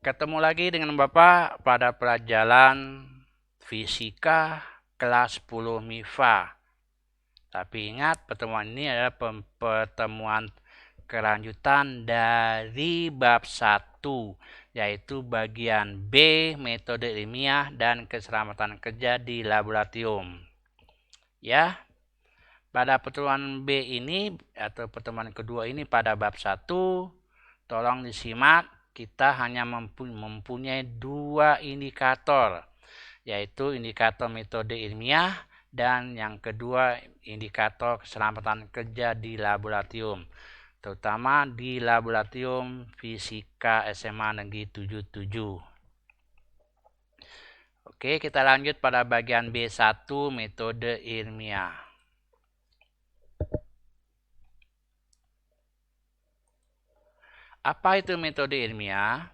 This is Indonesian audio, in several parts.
Ketemu lagi dengan Bapak pada pelajaran fisika kelas 10 MIPA. Tapi ingat, pertemuan ini adalah pertemuan kelanjutan dari bab 1, yaitu bagian B, metode ilmiah dan keselamatan kerja di laboratorium. Ya, pada pertemuan B ini atau pertemuan kedua ini pada bab 1, tolong disimak. Kita hanya mempunyai dua indikator, yaitu indikator metode ilmiah dan yang kedua indikator keselamatan kerja di laboratorium, terutama di laboratorium fisika SMA Negeri 77. Oke, kita lanjut pada bagian B1, metode ilmiah. Apa itu metode ilmiah?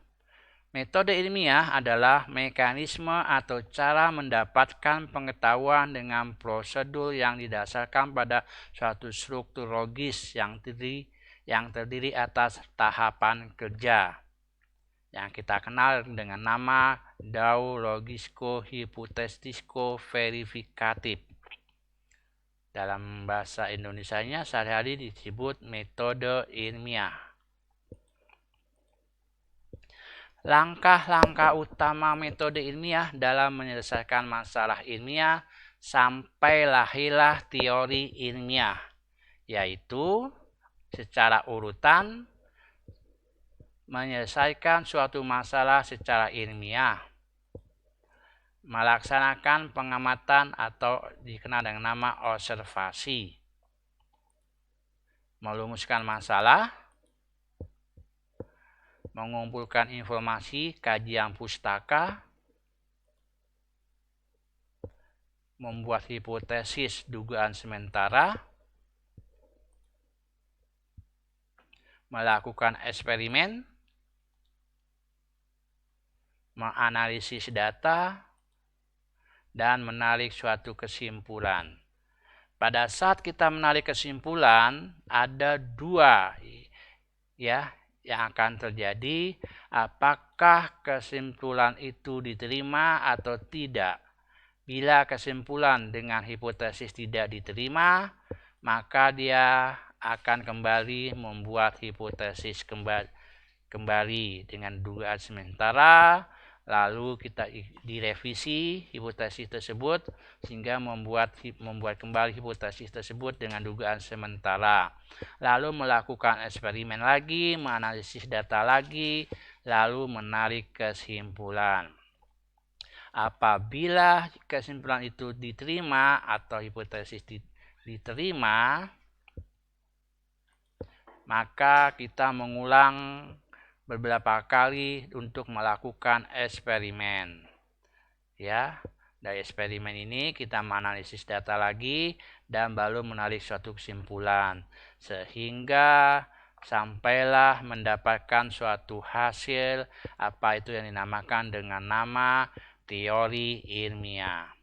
Metode ilmiah adalah mekanisme atau cara mendapatkan pengetahuan dengan prosedur yang didasarkan pada suatu struktur logis yang terdiri atas tahapan kerja yang kita kenal dengan nama logisko-hipotetisko-verifikatif. Dalam bahasa Indonesianya sehari-hari disebut metode ilmiah. Langkah-langkah utama metode ilmiah dalam menyelesaikan masalah ilmiah sampai lahirlah teori ilmiah, yaitu secara urutan menyelesaikan suatu masalah secara ilmiah, melaksanakan pengamatan atau dikenal dengan nama observasi, merumuskan masalah, mengumpulkan informasi kajian pustaka, membuat hipotesis dugaan sementara, melakukan eksperimen, menganalisis data, dan menarik suatu kesimpulan. Pada saat kita menarik kesimpulan, ada dua yang akan terjadi, apakah kesimpulan itu diterima atau tidak. Bila kesimpulan dengan hipotesis tidak diterima, maka dia akan kembali membuat hipotesis kembali dengan dugaan sementara, lalu kita direvisi hipotesis tersebut sehingga membuat kembali hipotesis tersebut dengan dugaan sementara, lalu melakukan eksperimen lagi, menganalisis data lagi, lalu menarik kesimpulan. Apabila kesimpulan itu diterima atau hipotesis diterima, maka kita mengulang beberapa kali untuk melakukan eksperimen. Ya, dari eksperimen ini kita menganalisis data lagi dan baru menarik suatu kesimpulan sehingga sampailah mendapatkan suatu hasil, apa itu yang dinamakan dengan nama teori ilmiah.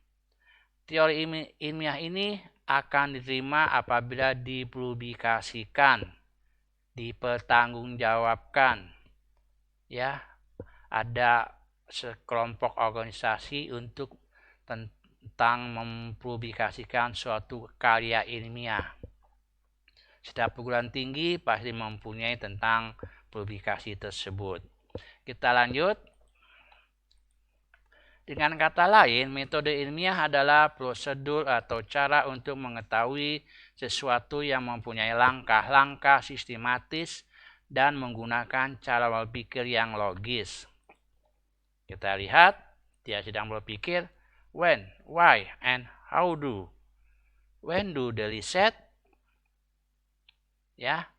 Teori ilmiah ini akan diterima apabila dipublikasikan, dipertanggungjawabkan. Ya, ada sekelompok organisasi untuk tentang mempublikasikan suatu karya ilmiah. Setiap perguruan tinggi pasti mempunyai tentang publikasi tersebut. Kita lanjut. Dengan kata lain, metode ilmiah adalah prosedur atau cara untuk mengetahui sesuatu yang mempunyai langkah-langkah sistematis dan menggunakan cara berpikir yang logis. Kita lihat, dia sedang berpikir, when, why, and how do. When do the research? Ya,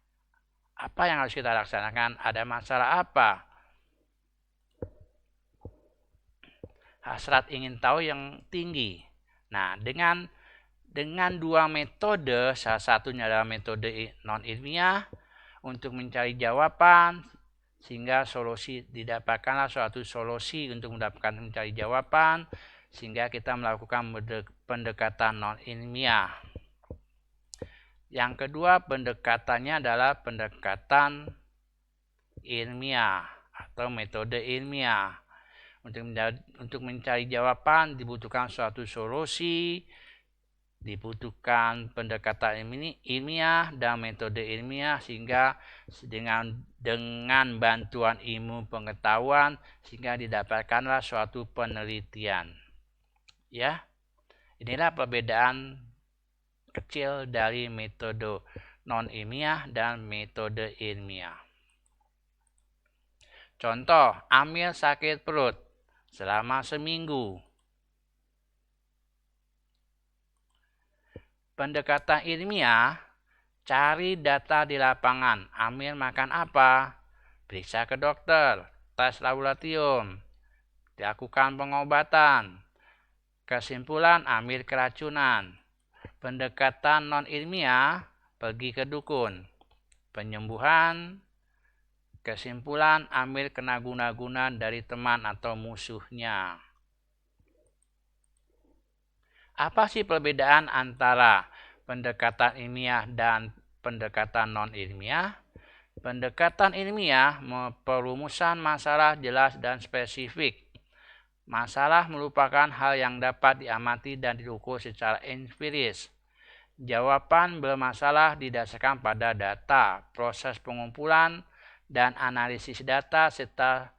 apa yang harus kita laksanakan? Ada masalah apa? Hasrat ingin tahu yang tinggi. Nah, dengan dua metode, salah satunya adalah metode non-ilmiah untuk mencari jawaban sehingga didapatkanlah suatu solusi untuk mencari jawaban, sehingga kita melakukan pendekatan non-ilmiah. Yang kedua pendekatannya adalah pendekatan ilmiah atau metode ilmiah. Untuk mencari jawaban dibutuhkan suatu solusi, dibutuhkan pendekatan ilmiah dan metode ilmiah, sehingga dengan bantuan ilmu pengetahuan sehingga didapatkanlah suatu penelitian. Ya, inilah perbedaan kecil dari metode non ilmiah dan metode ilmiah. Contoh, Amir sakit perut selama seminggu. Pendekatan ilmiah, cari data di lapangan. Amir makan apa? Periksa ke dokter, tes laboratorium, dilakukan pengobatan. Kesimpulan, Amir keracunan. Pendekatan non ilmiah, pergi ke dukun. Penyembuhan, kesimpulan, Amir kena guna-guna dari teman atau musuhnya. Apa sih perbedaan antara pendekatan ilmiah dan pendekatan non-ilmiah? Pendekatan ilmiah perumusan masalah jelas dan spesifik. Masalah merupakan hal yang dapat diamati dan diukur secara empiris. Jawaban bermasalah didasarkan pada data, proses pengumpulan dan analisis data, serta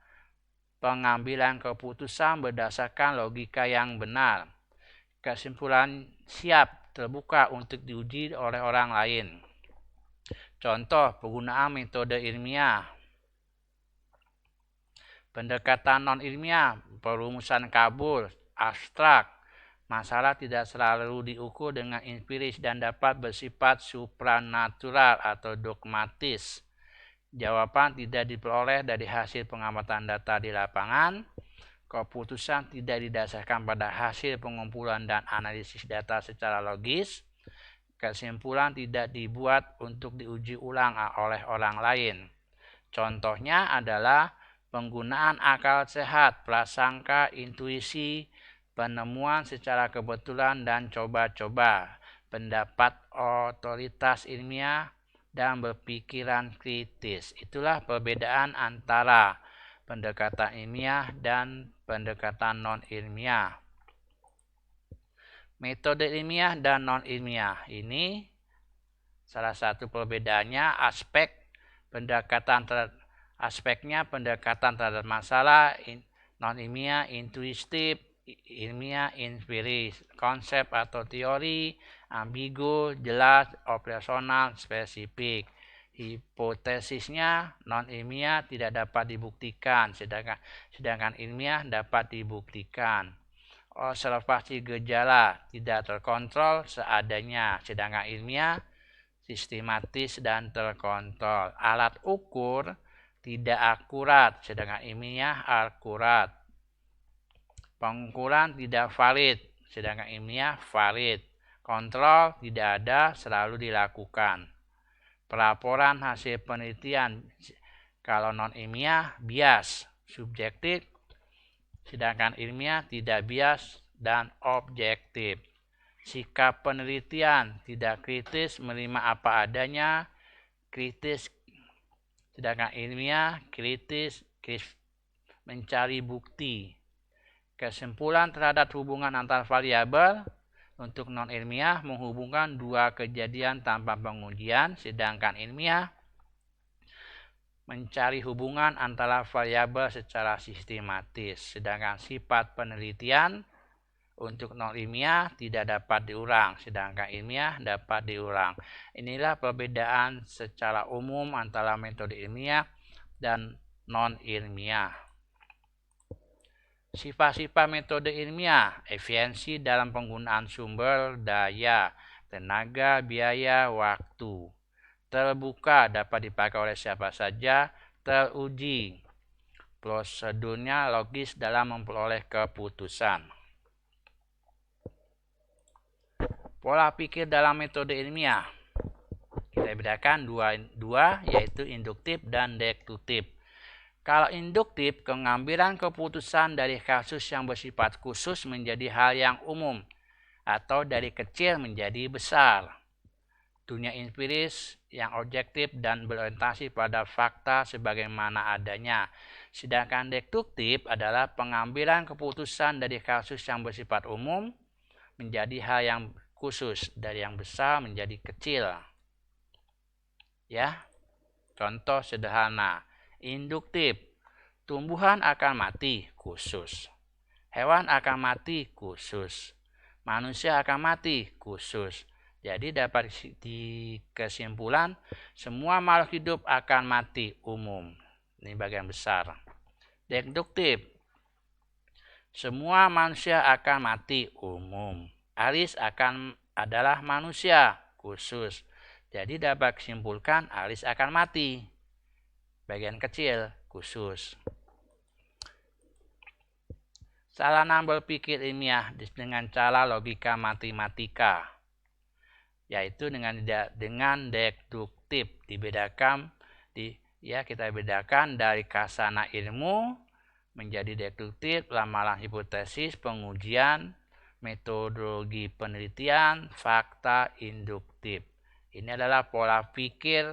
pengambilan keputusan berdasarkan logika yang benar. Kesimpulan siap terbuka untuk diuji oleh orang lain. Contoh penggunaan metode ilmiah. Pendekatan non-ilmiah, perumusan kabur, abstrak. Masalah tidak selalu diukur dengan empiris dan dapat bersifat supranatural atau dogmatis. Jawaban tidak diperoleh dari hasil pengamatan data di lapangan. Keputusan tidak didasarkan pada hasil pengumpulan dan analisis data secara logis. Kesimpulan tidak dibuat untuk diuji ulang oleh orang lain. Contohnya adalah penggunaan akal sehat, prasangka, intuisi, penemuan secara kebetulan dan coba-coba, pendapat otoritas ilmiah, dan berpikiran kritis. Itulah perbedaan antara pendekatan ilmiah dan pendekatan non-ilmiah. Metode ilmiah dan non-ilmiah ini salah satu perbedaannya aspeknya pendekatan terhadap masalah, non-ilmiah intuitif, ilmiah empiris, konsep atau teori, ambigu, jelas, operasional, spesifik. Hipotesisnya non-ilmiah tidak dapat dibuktikan, sedangkan ilmiah dapat dibuktikan. Observasi gejala tidak terkontrol seadanya, sedangkan ilmiah sistematis dan terkontrol. Alat ukur tidak akurat, sedangkan ilmiah akurat. Pengukuran tidak valid, sedangkan ilmiah valid. Kontrol tidak ada, selalu dilakukan. Pelaporan hasil penelitian kalau non-ilmiah bias, subjektif, sedangkan ilmiah tidak bias dan objektif. Sikap penelitian tidak kritis, menerima apa adanya, kritis, sedangkan ilmiah kritis, mencari bukti. Kesimpulan terhadap hubungan antar variabel. Untuk non-ilmiah menghubungkan dua kejadian tanpa pengujian, sedangkan ilmiah mencari hubungan antara variabel secara sistematis. Sedangkan sifat penelitian untuk non-ilmiah tidak dapat diulang, sedangkan ilmiah dapat diulang. Inilah perbedaan secara umum antara metode ilmiah dan non-ilmiah. Sifat-sifat metode ilmiah, efisiensi dalam penggunaan sumber daya, tenaga, biaya, waktu. Terbuka, dapat dipakai oleh siapa saja. Teruji, prosedurnya logis dalam memperoleh keputusan. Pola pikir dalam metode ilmiah. Kita bedakan dua yaitu induktif dan deduktif. Kalau induktif, pengambilan keputusan dari kasus yang bersifat khusus menjadi hal yang umum atau dari kecil menjadi besar. dunia empiris yang objektif dan berorientasi pada fakta sebagaimana adanya. Sedangkan deduktif adalah pengambilan keputusan dari kasus yang bersifat umum menjadi hal yang khusus, dari yang besar menjadi kecil. Ya, contoh sederhana, induktif, tumbuhan akan mati, khusus. Hewan akan mati, khusus. Manusia akan mati, khusus. Jadi dapat kesimpulan semua makhluk hidup akan mati, umum. Ini bagian besar. Deduktif, semua manusia akan mati, umum. Alis adalah manusia, khusus. Jadi dapat disimpulkan Alis akan mati. Bagian kecil, khusus. Sarana berpikir ilmiah dengan cara logika matematika, yaitu dengan deduktif kita bedakan dari kasana ilmu menjadi deduktif, ramalan hipotesis, pengujian, metodologi penelitian, fakta, induktif. Ini adalah pola pikir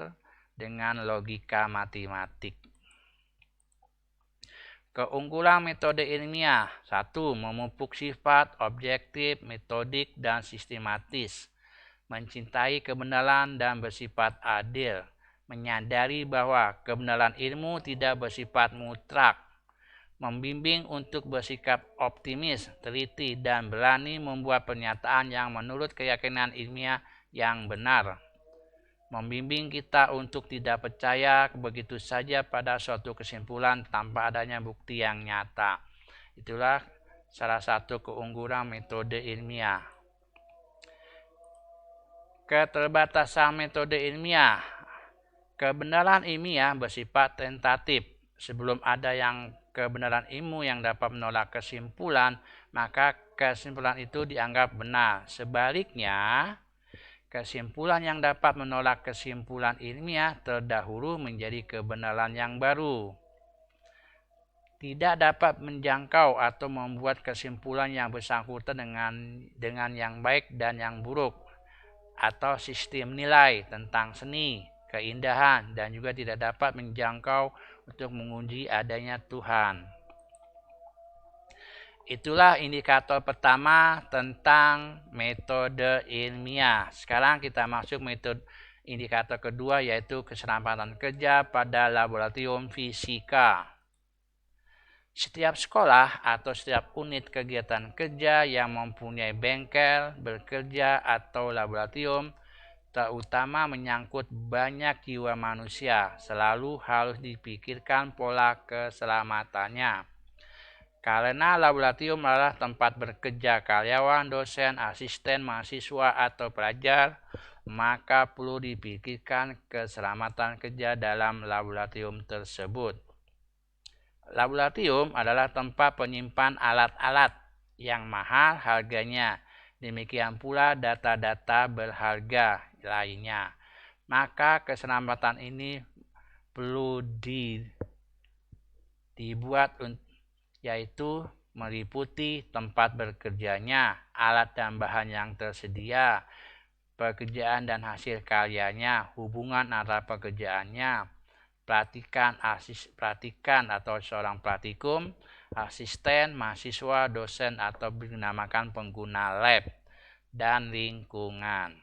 dengan logika matematik. Keunggulan metode ilmiah. 1. Memupuk sifat objektif, metodik, dan sistematis. Mencintai kebenaran dan bersifat adil. Menyadari bahwa kebenaran ilmu tidak bersifat mutlak. Membimbing untuk bersikap optimis, teliti, dan berani membuat pernyataan yang menurut keyakinan ilmiah yang benar. Membimbing kita untuk tidak percaya begitu saja pada suatu kesimpulan tanpa adanya bukti yang nyata. Itulah salah satu keunggulan metode ilmiah. Keterbatasan metode ilmiah. Kebenaran ilmiah bersifat tentatif. Sebelum ada kebenaran ilmu yang dapat menolak kesimpulan, maka kesimpulan itu dianggap benar. Sebaliknya, kesimpulan yang dapat menolak kesimpulan ilmiah terdahulu menjadi kebenaran yang baru. Tidak dapat menjangkau atau membuat kesimpulan yang bersangkutan dengan yang baik dan yang buruk, atau sistem nilai tentang seni, keindahan, dan juga tidak dapat menjangkau untuk menguji adanya Tuhan. Itulah indikator pertama tentang metode ilmiah. Sekarang kita masuk metode indikator kedua, yaitu keselamatan kerja pada laboratorium fisika. Setiap sekolah atau setiap unit kegiatan kerja yang mempunyai bengkel, bekerja, atau laboratorium, terutama menyangkut banyak jiwa manusia, selalu harus dipikirkan pola keselamatannya. Karena laboratorium adalah tempat bekerja karyawan, dosen, asisten, mahasiswa, atau pelajar, maka perlu dipikirkan keselamatan kerja dalam laboratorium tersebut. Laboratorium adalah tempat penyimpan alat-alat yang mahal harganya, demikian pula data-data berharga lainnya. Maka keselamatan ini perlu dibuat, yaitu meliputi tempat bekerjanya, alat dan bahan yang tersedia, pekerjaan dan hasil karyanya, hubungan antara pekerjaannya, praktikan atau seorang praktikum, asisten, mahasiswa, dosen, atau dinamakan pengguna lab, dan lingkungan.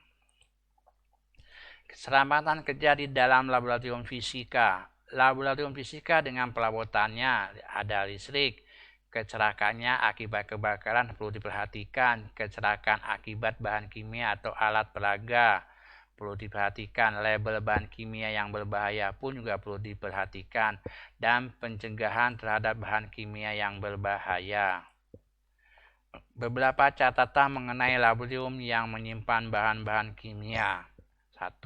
Keselamatan kerja di dalam laboratorium fisika. Laboratorium fisika dengan perabotannya ada listrik. Kecerakaannya akibat kebakaran perlu diperhatikan. Kecelakaan akibat bahan kimia atau alat peraga perlu diperhatikan. Label bahan kimia yang berbahaya pun juga perlu diperhatikan. Dan pencegahan terhadap bahan kimia yang berbahaya. Beberapa catatan mengenai laboratorium yang menyimpan bahan-bahan kimia. 1.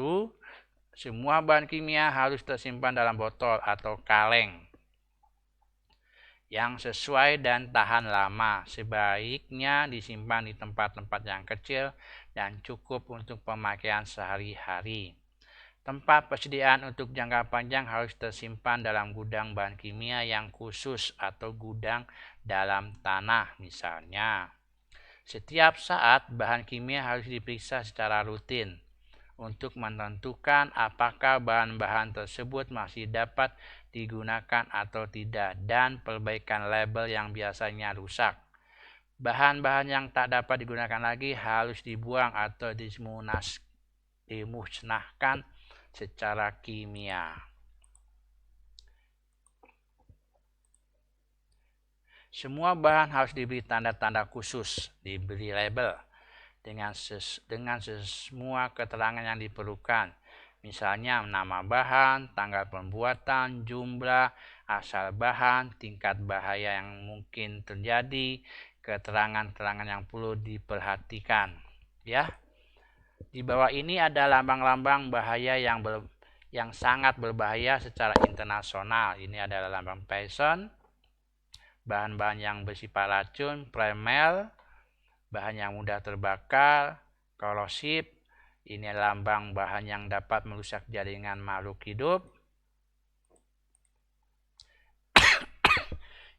Semua bahan kimia harus tersimpan dalam botol atau kaleng yang sesuai dan tahan lama. Sebaiknya disimpan di tempat-tempat yang kecil dan cukup untuk pemakaian sehari-hari. Tempat persediaan untuk jangka panjang harus tersimpan dalam gudang bahan kimia yang khusus atau gudang dalam tanah misalnya. Setiap saat bahan kimia harus diperiksa secara rutin. untuk menentukan apakah bahan-bahan tersebut masih dapat digunakan atau tidak, dan perbaikan label yang biasanya rusak. Bahan-bahan yang tak dapat digunakan lagi harus dibuang atau dimusnahkan secara kimia. Semua bahan harus diberi tanda-tanda khusus, diberi label dengan semua keterangan yang diperlukan. Misalnya nama bahan, tanggal pembuatan, jumlah, asal bahan, tingkat bahaya yang mungkin terjadi, keterangan-keterangan yang perlu diperhatikan. Ya, di bawah ini ada lambang-lambang bahaya yang sangat berbahaya secara internasional. Ini adalah lambang poison, bahan-bahan yang bersifat racun, primal, bahan yang mudah terbakar, korosif. Ini lambang bahan yang dapat merusak jaringan makhluk hidup.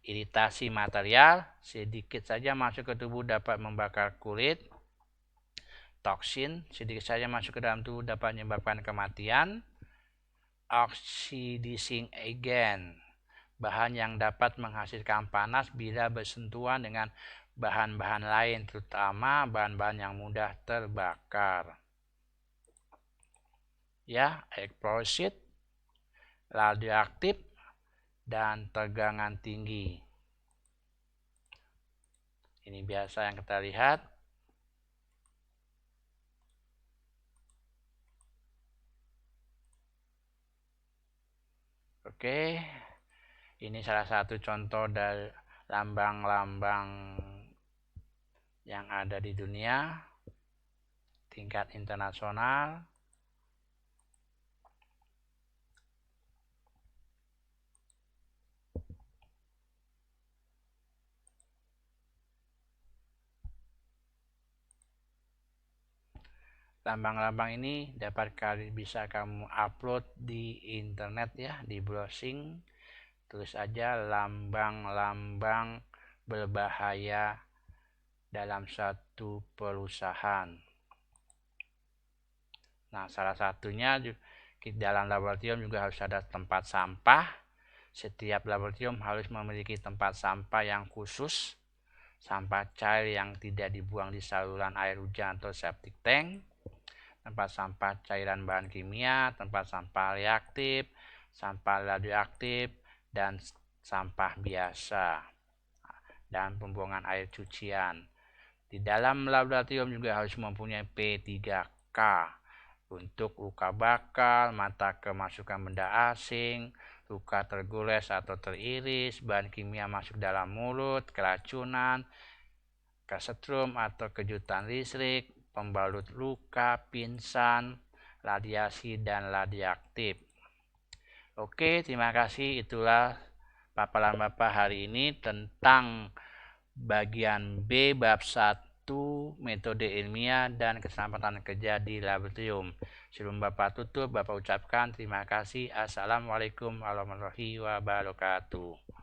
Iritasi material, sedikit saja masuk ke tubuh dapat membakar kulit. Toksin, sedikit saja masuk ke dalam tubuh dapat menyebabkan kematian. Oxidizing agent, bahan yang dapat menghasilkan panas bila bersentuhan dengan bahan-bahan lain, terutama bahan-bahan yang mudah terbakar. Ya, eksplosif, radioaktif, dan tegangan tinggi. Ini biasa yang kita lihat. Oke, ini salah satu contoh dari lambang-lambang yang ada di dunia tingkat internasional. Lambang-lambang ini bisa kamu upload di internet ya, di browsing. Tulis aja lambang-lambang berbahaya dalam satu perusahaan. Nah, salah satunya di dalam laboratorium juga harus ada tempat sampah. Setiap laboratorium harus memiliki tempat sampah yang khusus. Sampah cair yang tidak dibuang di saluran air hujan atau septic tank, tempat sampah cairan bahan kimia, tempat sampah reaktif, sampah radioaktif, dan sampah biasa, dan pembuangan air cucian. Di dalam laboratorium juga harus mempunyai P3K untuk luka bakar, mata kemasukan benda asing, luka tergores atau teriris, bahan kimia masuk dalam mulut, keracunan, kesetrum atau kejutan listrik, pembalut luka, pingsan, radiasi, dan radioaktif. Oke, terima kasih. Itulah paparan Bapak hari ini tentang bagian B bab 1 metode ilmiah dan keselamatan kerja di laboratorium. Sebelum Bapak tutup, Bapak ucapkan terima kasih. Assalamualaikum warahmatullahi wabarakatuh.